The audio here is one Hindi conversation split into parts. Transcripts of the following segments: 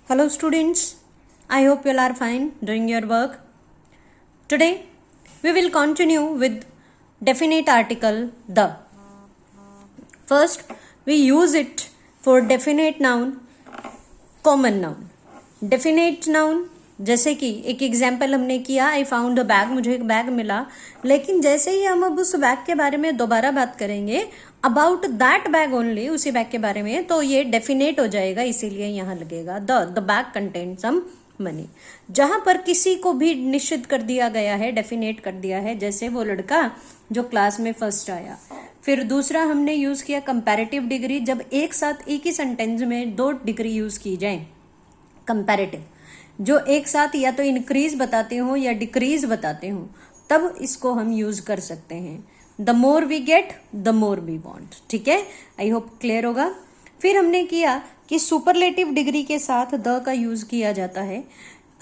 Hello students, I hope you all are fine doing your work. Today we will continue with definite article the. First we use it for definite noun, common noun. Definite noun जैसे कि एक एग्जाम्पल हमने किया, आई फाउंड अ बैग, मुझे एक बैग मिला, लेकिन जैसे ही हम अब उस बैग के बारे में दोबारा बात करेंगे अबाउट दैट बैग ओनली, उसी बैग के बारे में, तो ये डेफिनेट हो जाएगा, इसीलिए यहाँ लगेगा the bag contain some money. जहां पर किसी को भी निश्चित कर दिया गया है, डेफिनेट कर दिया है, जैसे वो लड़का जो क्लास में फर्स्ट आया। फिर दूसरा हमने यूज किया कंपैरेटिव डिग्री, जब एक साथ एक ही सेंटेंस में दो डिग्री यूज की जाए, कंपैरेटिव, जो एक साथ या तो इंक्रीज बताते हो या डिक्रीज बताते हो, तब इसको हम यूज कर सकते हैं। The more we get the more we want. ठीक है, आई होप क्लियर होगा। फिर हमने किया कि सुपरलेटिव डिग्री के साथ द का यूज किया जाता है।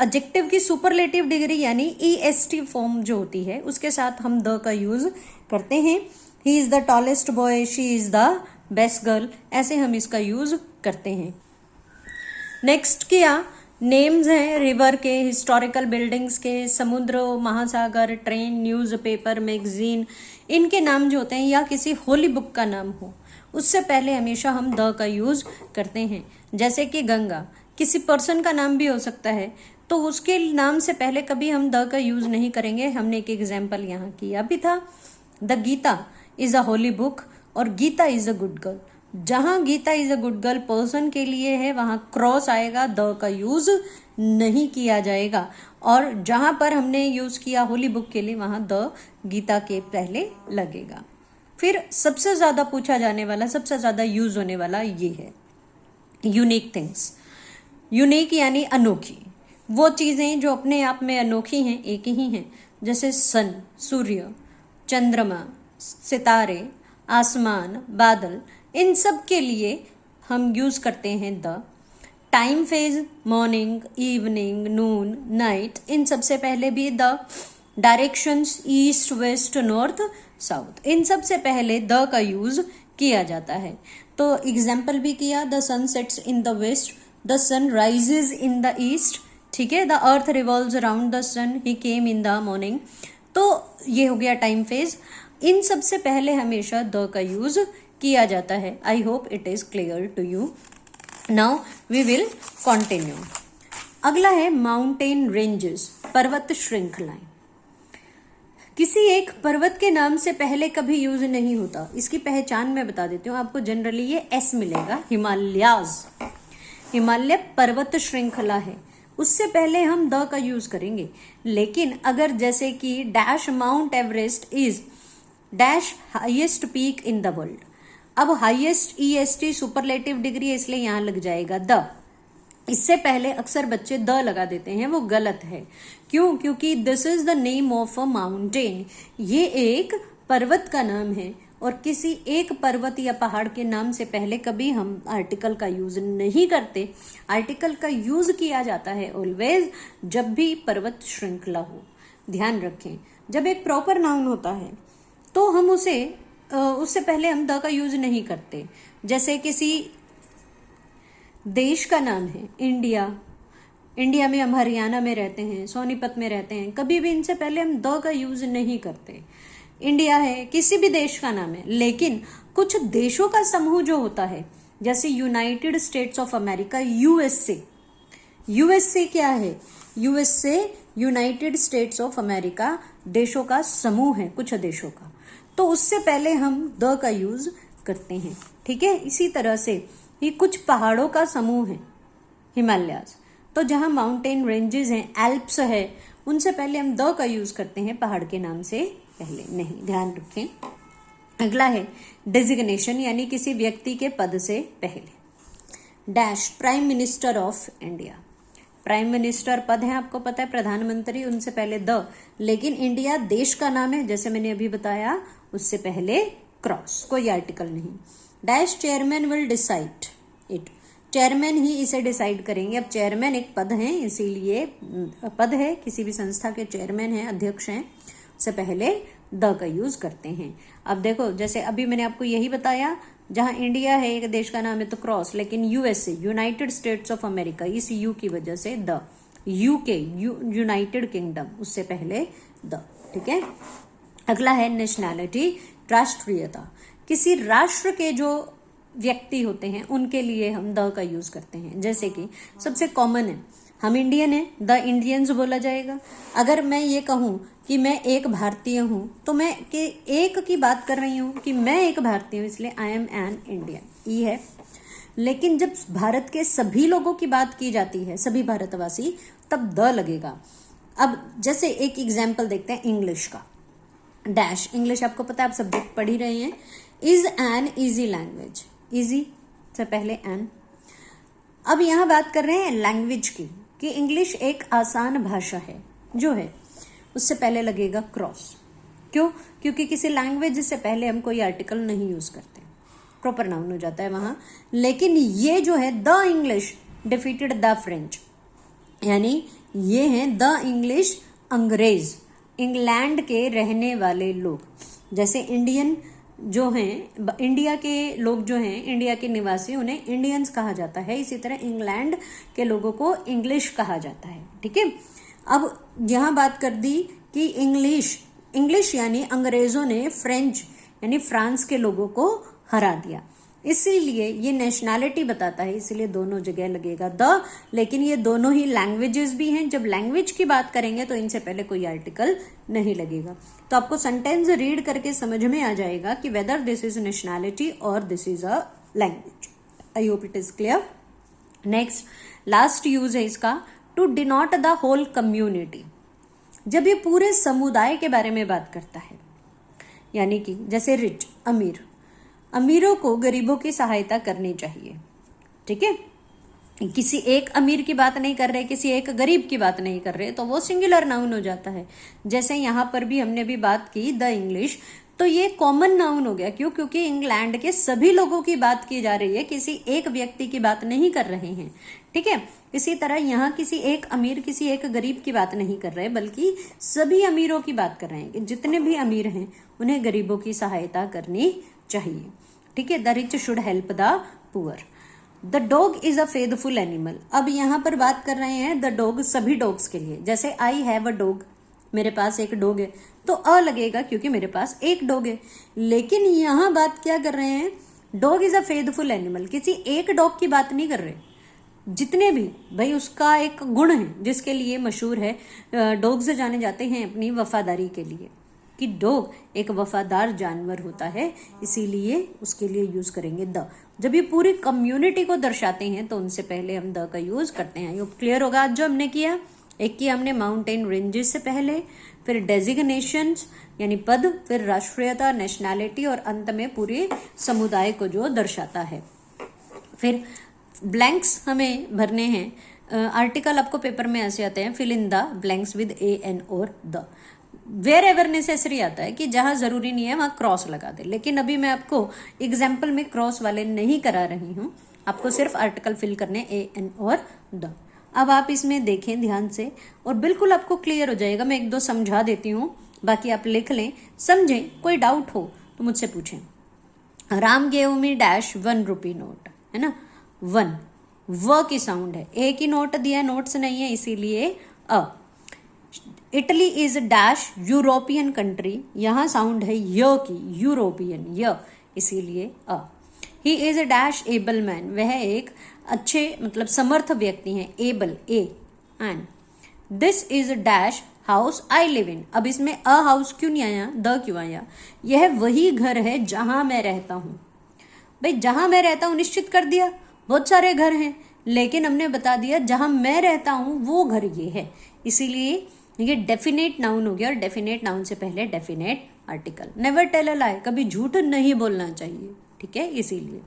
एडजेक्टिव की सुपरलेटिव डिग्री यानी ईएसटी फॉर्म जो होती है उसके साथ हम द का यूज करते हैं। He is the tallest boy, she is the best girl, ऐसे हम इसका यूज करते हैं। नेक्स्ट किया नेम्स हैं रिवर के, हिस्टोरिकल बिल्डिंग्स के, समुद्र, महासागर, ट्रेन, न्यूज़पेपर, मैगजीन, इनके नाम जो होते हैं या किसी होली बुक का नाम हो, उससे पहले हमेशा हम द का यूज करते हैं। जैसे कि गंगा किसी पर्सन का नाम भी हो सकता है, तो उसके नाम से पहले कभी हम द का यूज नहीं करेंगे। हमने एक एग्जाम्पल यहाँ किया भी था। The Gita is a holy book और Gita is a good girl. जहां Gita is a good girl person के लिए है वहां क्रॉस आएगा, द का यूज नहीं किया जाएगा। और जहां पर हमने यूज किया होली बुक के लिए वहां द गीता के पहले लगेगा। फिर सबसे ज्यादा पूछा जाने वाला, सबसे ज्यादा यूज होने वाला ये है यूनिक थिंग्स। यूनिक यानी अनोखी, वो चीजें जो अपने आप में अनोखी हैं, एक ही हैं, जैसे सन, सूर्य, चंद्रमा, सितारे, आसमान, बादल, इन सब के लिए हम यूज करते हैं the. Time phase, morning, evening, noon, night, इन सब से पहले भी the. Directions, east, west, north, south, इन सब से पहले द का यूज किया जाता है। तो एग्जाम्पल भी किया, the sun sets in the west, the sun rises in the east. ठीक है, the earth revolves around the sun, he came in the morning. तो ये हो गया टाइम फेज। इन सब से पहले हमेशा द का यूज किया जाता है। I hope it is clear to you. Now we will continue. अगला है माउंटेन रेंजेस, पर्वत श्रृंखलाएं। किसी एक पर्वत के नाम से पहले कभी यूज नहीं होता। इसकी पहचान मैं बता देती हूँ आपको। जनरली ये एस मिलेगा, हिमालयाज। हिमालय पर्वत श्रृंखला है, उससे पहले हम द का यूज करेंगे। लेकिन अगर जैसे कि dash mount Everest is dash highest peak in the world, अब हाईएस्ट ईएसटी सुपरलेटिव डिग्री है, इसलिए यहां लग जाएगा द। इससे पहले अक्सर बच्चे द लगा देते हैं, वो गलत है। क्यों? क्योंकि this is the name of a mountain. ये एक पर्वत का नाम है और किसी एक पर्वत या पहाड़ के नाम से पहले कभी हम आर्टिकल का यूज नहीं करते। आर्टिकल का यूज किया जाता है ऑलवेज जब भी पर्वत श्रृंखला हो। ध्यान रखें, जब एक प्रॉपर नाउन होता है तो हम उससे पहले हम द का यूज नहीं करते। जैसे किसी देश का नाम है इंडिया, इंडिया में हम हरियाणा में रहते हैं, सोनीपत में रहते हैं, कभी भी इनसे पहले हम द का यूज नहीं करते। इंडिया है, किसी भी देश का नाम है, लेकिन कुछ देशों का समूह जो होता है, जैसे United states of America, USA. USA क्या है? USA United states of America देशों का समूह है, कुछ देशों का, तो उससे पहले हम द का यूज करते हैं। ठीक है, इसी तरह से ये कुछ पहाड़ों का समूह है, हिमालयाज, तो जहां माउंटेन रेंजेस हैं, एल्प्स है, उनसे पहले हम द का यूज करते हैं, पहाड़ के नाम से पहले नहीं। ध्यान रखें। अगला है डेजिग्नेशन, यानी किसी व्यक्ति के पद से पहले। Dash prime minister of India. Prime minister पद है, आपको पता है, प्रधानमंत्री, उनसे पहले द। लेकिन इंडिया देश का नाम है, जैसे मैंने अभी बताया, उससे पहले क्रॉस, कोई आर्टिकल नहीं। Dash chairman will decide it. Chairman ही इसे डिसाइड करेंगे। अब चेयरमैन एक पद है, इसीलिए पद है, किसी भी संस्था के चेयरमैन है, अध्यक्ष हैं, उससे पहले द का यूज करते हैं। अब देखो, जैसे अभी मैंने आपको यही बताया, जहां इंडिया है एक देश का नाम है तो क्रॉस, लेकिन USA United states of America, इस यू की वजह से द, यूके यूनाइटेड किंगडम, उससे पहले द। ठीक है, अगला है नेशनैलिटी, राष्ट्रीयता। किसी राष्ट्र के जो व्यक्ति होते हैं उनके लिए हम द का यूज करते हैं। जैसे कि सबसे कॉमन है, हम इंडियन है, द इंडियंस बोला जाएगा। अगर मैं ये कहूं कि मैं एक भारतीय हूं तो मैं कि एक की बात कर रही हूं कि मैं एक भारतीय हूं, इसलिए आई एम एन इंडियन, ई है। लेकिन जब भारत के सभी लोगों की बात की जाती है, सभी भारतवासी, तब द लगेगा। अब जैसे एक एग्जाम्पल देखते हैं इंग्लिश का। डैश, इंग्लिश आपको पता है, आप सब्जेक्ट पढ़ ही रहे हैं। Is an easy language, easy से पहले एन। अब यहां बात कर रहे हैं लैंग्वेज की, कि इंग्लिश एक आसान भाषा है जो है, उससे पहले लगेगा क्रॉस। क्यों? क्योंकि किसी लैंग्वेज से पहले हम कोई आर्टिकल नहीं यूज करते, प्रॉपर नाउन हो जाता है वहां। लेकिन ये जो है the English defeated the French, यानी ये है द इंग्लिश अंग्रेज, इंग्लैंड के रहने वाले लोग। जैसे इंडियन जो हैं, इंडिया के लोग जो हैं, इंडिया के निवासी, उन्हें इंडियंस कहा जाता है। इसी तरह इंग्लैंड के लोगों को इंग्लिश कहा जाता है। ठीक है, अब यहां बात कर दी कि इंग्लिश यानी अंग्रेजों ने फ्रेंच यानी फ्रांस के लोगों को हरा दिया, इसीलिए ये नेशनैलिटी बताता है, इसीलिए दोनों जगह लगेगा द। लेकिन ये दोनों ही लैंग्वेजेस भी हैं, जब लैंग्वेज की बात करेंगे तो इनसे पहले कोई आर्टिकल नहीं लगेगा। तो आपको सेंटेंस रीड करके समझ में आ जाएगा कि वेदर दिस इज नेशनैलिटी और this is a language. I hope it is clear. Next, last use है इसका, to denote the whole community. जब ये पूरे समुदाय के बारे में बात करता है, यानी कि जैसे रिच, अमीर, अमीरों को गरीबों की सहायता करनी चाहिए। ठीक है, किसी एक अमीर की बात नहीं कर रहे, किसी एक गरीब की बात नहीं कर रहे, तो वो सिंगुलर नाउन हो जाता है। जैसे यहां पर भी हमने भी बात की द इंग्लिश, तो ये कॉमन नाउन हो गया। क्यों? क्योंकि इंग्लैंड के सभी लोगों की बात की जा रही है, किसी एक व्यक्ति की बात नहीं कर रहे हैं। ठीक है, इसी तरह यहाँ किसी एक अमीर, किसी एक गरीब की बात नहीं कर रहे, बल्कि सभी अमीरों की बात कर रहे हैं कि जितने भी अमीर हैं उन्हें गरीबों की सहायता करनी चाहिए। ठीक है, the rich should help the poor. The dog is a faithful animal. अब यहां पर बात कर रहे हैं द डॉग सभी डॉग्स के लिए। जैसे आई हैव अ डॉग, मेरे पास एक डॉग है, तो अ लगेगा क्योंकि मेरे पास एक डॉग है। लेकिन यहां बात क्या कर रहे हैं, dog is a faithful animal, किसी एक डॉग की बात नहीं कर रहे, जितने भी, भाई उसका एक गुण है जिसके लिए मशहूर है, डॉग्स जाने जाते हैं अपनी वफादारी के लिए, कि डॉग एक वफादार जानवर होता है, इसीलिए उसके लिए यूज करेंगे द। जब ये पूरी कम्युनिटी को दर्शाते हैं तो उनसे पहले हम द का यूज करते हैं। ये क्लियर होगा आज जो हमने किया। एक किया हमने माउंटेन रेंजेस से पहले, फिर डेजिग्नेशंस यानी पद, फिर राष्ट्रीयता, नेशनैलिटी, और अंत में पूरे समुदाय को जो दर्शाता है। फिर ब्लैंक्स हमें भरने हैं। आर्टिकल आपको पेपर में ऐसे आते हैं, fill in the blanks with a an और द। वेर एवर नेसेसरी आता है कि जहां जरूरी नहीं है वहां क्रॉस लगा दे, लेकिन अभी मैं आपको एग्जाम्पल में क्रॉस वाले नहीं करा रही हूं, आपको सिर्फ आर्टिकल फिल करने ए एन और द। अब आप इसमें देखें ध्यान से और बिल्कुल आपको क्लियर हो जाएगा। मैं एक दो समझा देती हूँ, बाकी आप लिख लें, समझें। कोई डाउट हो तो मुझसे पूछें। Ram gave me dash 1 rupee note, है ना, 1 व की साउंड है, ए की नोट दिया, नोट्स नहीं है इसीलिए a. Italy is dash European country, यहां साउंड है य की, यूरोपियन, य, इसीलिए a. He is a dash able man, वह एक अच्छे मतलब समर्थ व्यक्ति हैं, able, a. And this is dash house I live in. अब इसमें अ हाउस क्यों नहीं आया, द क्यों आया? यह वही घर है जहां मैं रहता हूं। भाई जहां मैं रहता हूं निश्चित कर दिया, बहुत सारे घर हैं, लेकिन हमने बता दिया जहां मैं रहता हूं वो घर ये है, इसीलिए ये डेफिनेट नाउन हो गया। और डेफिनेट नाउन से पहले definite article. Never tell a lie, कभी झूठ नहीं बोलना चाहिए। ठीक है, इसीलिए।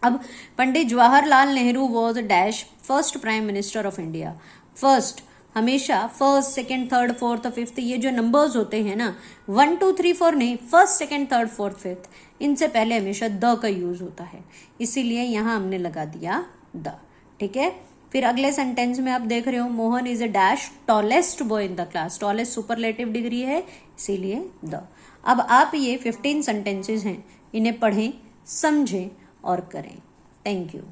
अब Pandit Jawaharlal Nehru was dash first prime minister of India. First हमेशा first, second, third, fourth, fifth, ये जो नंबर्स होते हैं ना, 1 2 3 4 नहीं, first, second, third, fourth, fifth, इनसे पहले हमेशा द का यूज होता है, इसीलिए यहां हमने लगा दिया द। ठीक है, फिर अगले सेंटेंस में आप देख रहे हो Mohan is a dash tallest boy in the class, tallest superlative degree है इसीलिए द। अब आप ये 15 सेंटेंसेस हैं, इन्हें पढ़ें, समझें और करें। Thank you.